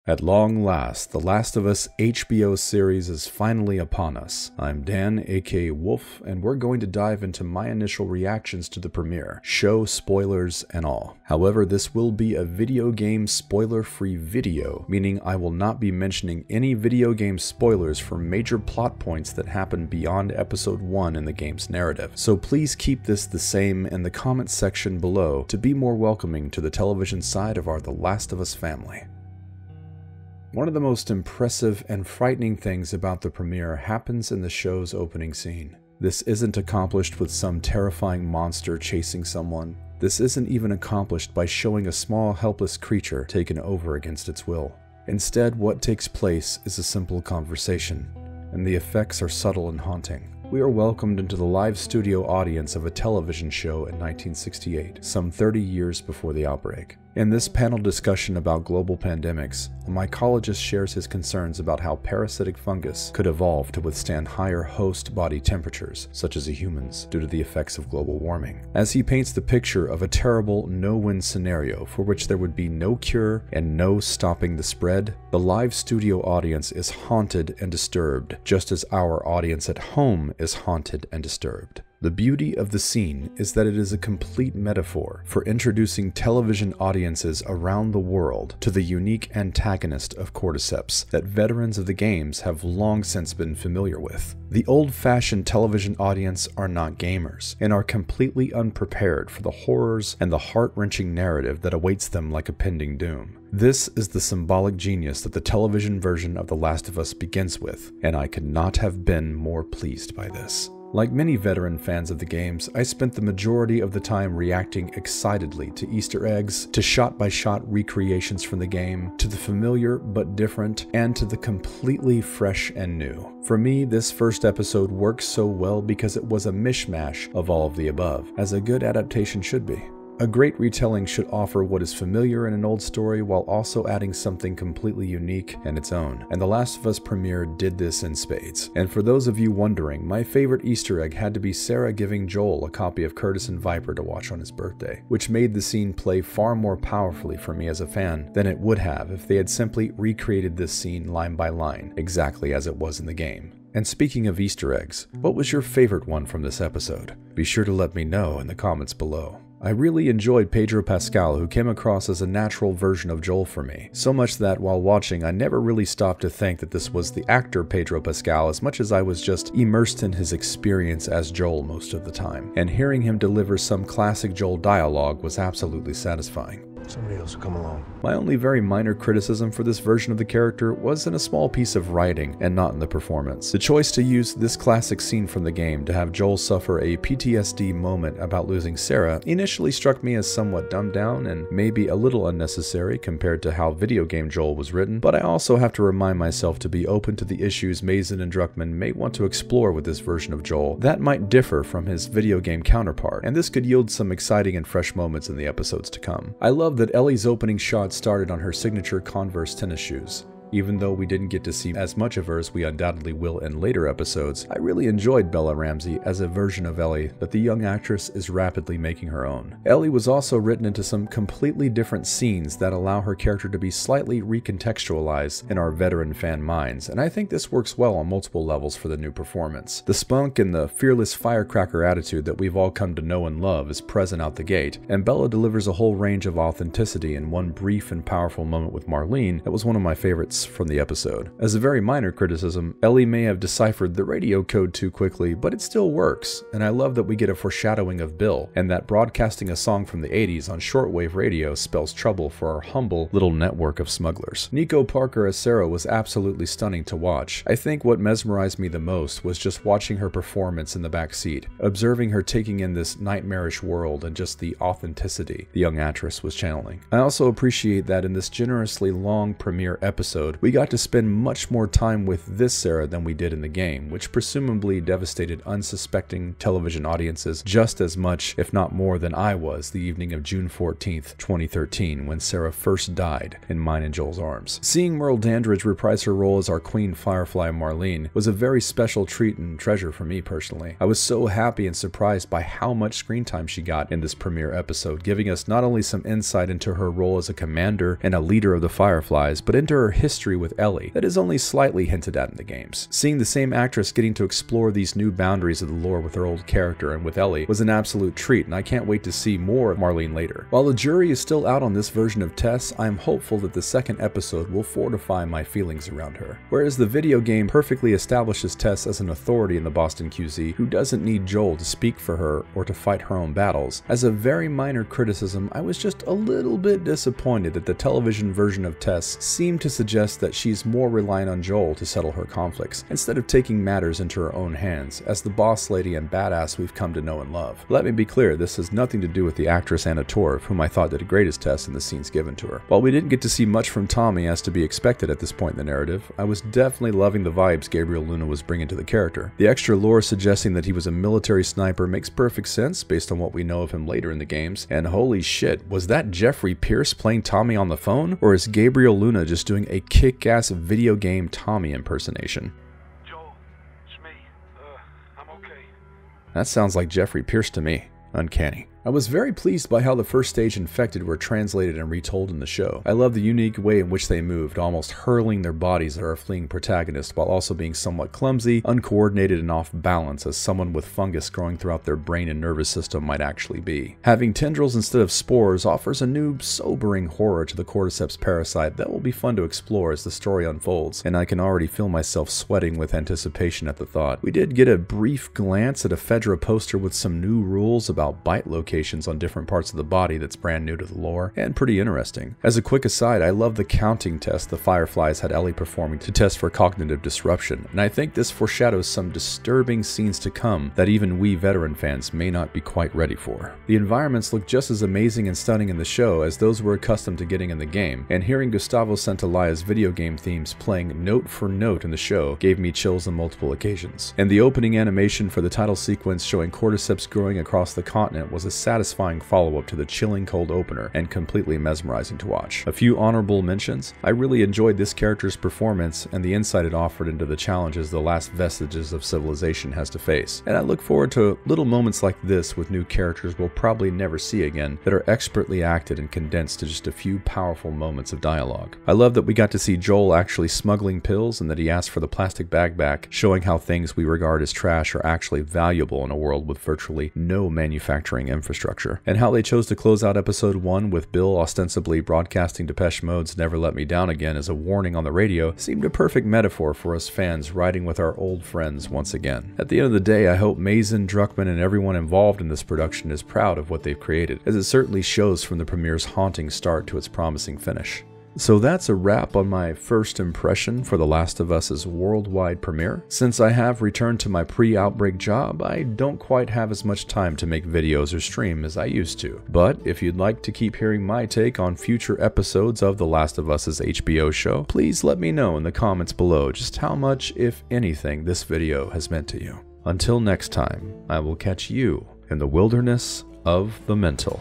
At long last, the Last of Us HBO series is finally upon us. I'm Dan, aka Wolf, and we're going to dive into my initial reactions to the premiere, show spoilers and all. However, this will be a video game spoiler-free video, meaning I will not be mentioning any video game spoilers for major plot points that happen beyond episode 1 in the game's narrative. So please keep this the same in the comments section below to be more welcoming to the television side of our The Last of Us family. One of the most impressive and frightening things about the premiere happens in the show's opening scene. This isn't accomplished with some terrifying monster chasing someone. This isn't even accomplished by showing a small helpless creature taken over against its will. Instead, what takes place is a simple conversation, and the effects are subtle and haunting. We are welcomed into the live studio audience of a television show in 1968, some 30 years before the outbreak. In this panel discussion about global pandemics, a mycologist shares his concerns about how parasitic fungus could evolve to withstand higher host body temperatures, such as a human's, due to the effects of global warming. As he paints the picture of a terrible no-win scenario for which there would be no cure and no stopping the spread, the live studio audience is haunted and disturbed, just as our audience at home is haunted and disturbed. The beauty of the scene is that it is a complete metaphor for introducing television audiences around the world to the unique antagonist of cordyceps that veterans of the games have long since been familiar with. The old-fashioned television audience are not gamers and are completely unprepared for the horrors and the heart-wrenching narrative that awaits them like a pending doom. This is the symbolic genius that the television version of The Last of Us begins with, and I could not have been more pleased by this. Like many veteran fans of the games, I spent the majority of the time reacting excitedly to Easter eggs, to shot-by-shot recreations from the game, to the familiar but different, and to the completely fresh and new. For me, this first episode works so well because it was a mishmash of all of the above, as a good adaptation should be. A great retelling should offer what is familiar in an old story while also adding something completely unique and its own, and The Last of Us premiere did this in spades. And for those of you wondering, my favorite Easter egg had to be Sarah giving Joel a copy of Curtis and Viper to watch on his birthday, which made the scene play far more powerfully for me as a fan than it would have if they had simply recreated this scene line by line, exactly as it was in the game. And speaking of Easter eggs, what was your favorite one from this episode? Be sure to let me know in the comments below. I really enjoyed Pedro Pascal, who came across as a natural version of Joel for me, so much that while watching I never really stopped to think that this was the actor Pedro Pascal as much as I was just immersed in his experience as Joel most of the time, and hearing him deliver some classic Joel dialogue was absolutely satisfying. Somebody else will come along. My only very minor criticism for this version of the character was in a small piece of writing and not in the performance. The choice to use this classic scene from the game to have Joel suffer a PTSD moment about losing Sarah initially struck me as somewhat dumbed down and maybe a little unnecessary compared to how video game Joel was written, but I also have to remind myself to be open to the issues Mazin and Druckmann may want to explore with this version of Joel that might differ from his video game counterpart, and this could yield some exciting and fresh moments in the episodes to come. I love that Ellie's opening shot started on her signature Converse tennis shoes. Even though we didn't get to see as much of her as we undoubtedly will in later episodes, I really enjoyed Bella Ramsey as a version of Ellie that the young actress is rapidly making her own. Ellie was also written into some completely different scenes that allow her character to be slightly recontextualized in our veteran fan minds, and I think this works well on multiple levels for the new performance. The spunk and the fearless firecracker attitude that we've all come to know and love is present out the gate, and Bella delivers a whole range of authenticity in one brief and powerful moment with Marlene that was one of my favorites from the episode. As a very minor criticism, Ellie may have deciphered the radio code too quickly, but it still works, and I love that we get a foreshadowing of Bill, and that broadcasting a song from the 80s on shortwave radio spells trouble for our humble little network of smugglers. Nico Parker as Sarah was absolutely stunning to watch. I think what mesmerized me the most was just watching her performance in the back seat, observing her taking in this nightmarish world and just the authenticity the young actress was channeling. I also appreciate that in this generously long premiere episode, episode, we got to spend much more time with this Sarah than we did in the game, which presumably devastated unsuspecting television audiences just as much, if not more, than I was the evening of June 14th, 2013, when Sarah first died in mine and Joel's arms. Seeing Merle Dandridge reprise her role as our Queen Firefly Marlene was a very special treat and treasure for me personally. I was so happy and surprised by how much screen time she got in this premiere episode, giving us not only some insight into her role as a commander and a leader of the Fireflies, but into her history with Ellie that is only slightly hinted at in the games. Seeing the same actress getting to explore these new boundaries of the lore with her old character and with Ellie was an absolute treat, and I can't wait to see more of Marlene later. While the jury is still out on this version of Tess, I am hopeful that the second episode will fortify my feelings around her. Whereas the video game perfectly establishes Tess as an authority in the Boston QZ who doesn't need Joel to speak for her or to fight her own battles, as a very minor criticism, I was just a little bit disappointed that the television version of Tess seemed to suggest that she's more reliant on Joel to settle her conflicts, instead of taking matters into her own hands, as the boss lady and badass we've come to know and love. Let me be clear, this has nothing to do with the actress Anna Torv, whom I thought did a great as Tess in the scenes given to her. While we didn't get to see much from Tommy as to be expected at this point in the narrative, I was definitely loving the vibes Gabriel Luna was bringing to the character. The extra lore suggesting that he was a military sniper makes perfect sense based on what we know of him later in the games, and holy shit, was that Jeffrey Pierce playing Tommy on the phone, or is Gabriel Luna just doing a kick-ass video game Tommy impersonation? Joel, it's me. I'm okay. That sounds like Jeffrey Pierce to me. Uncanny. I was very pleased by how the first stage infected were translated and retold in the show. I love the unique way in which they moved, almost hurling their bodies at our fleeing protagonist while also being somewhat clumsy, uncoordinated, and off balance as someone with fungus growing throughout their brain and nervous system might actually be. Having tendrils instead of spores offers a new, sobering horror to the cordyceps parasite that will be fun to explore as the story unfolds, and I can already feel myself sweating with anticipation at the thought. We did get a brief glance at a Fedra poster with some new rules about bite locations on different parts of the body that's brand new to the lore, and pretty interesting. As a quick aside, I love the counting test the Fireflies had Ellie performing to test for cognitive disruption, and I think this foreshadows some disturbing scenes to come that even we veteran fans may not be quite ready for. The environments look just as amazing and stunning in the show as those we're accustomed to getting in the game, and hearing Gustavo Santaollalla's video game themes playing note for note in the show gave me chills on multiple occasions. And the opening animation for the title sequence showing cordyceps growing across the continent was a satisfying follow-up to the chilling cold opener and completely mesmerizing to watch. A few honorable mentions: I really enjoyed this character's performance and the insight it offered into the challenges the last vestiges of civilization has to face, and I look forward to little moments like this with new characters we'll probably never see again that are expertly acted and condensed to just a few powerful moments of dialogue. I love that we got to see Joel actually smuggling pills and that he asked for the plastic bag back, showing how things we regard as trash are actually valuable in a world with virtually no manufacturing infrastructure, and how they chose to close out episode 1 with Bill ostensibly broadcasting Depeche Mode's Never Let Me Down Again as a warning on the radio seemed a perfect metaphor for us fans riding with our old friends once again. At the end of the day, I hope Mazin, Druckmann, and everyone involved in this production is proud of what they've created, as it certainly shows from the premiere's haunting start to its promising finish. So that's a wrap on my first impression for The Last of Us's worldwide premiere. Since I have returned to my pre-outbreak job, I don't quite have as much time to make videos or stream as I used to. But if you'd like to keep hearing my take on future episodes of The Last of Us's HBO show, please let me know in the comments below just how much, if anything, this video has meant to you. Until next time, I will catch you in the wilderness of the mental.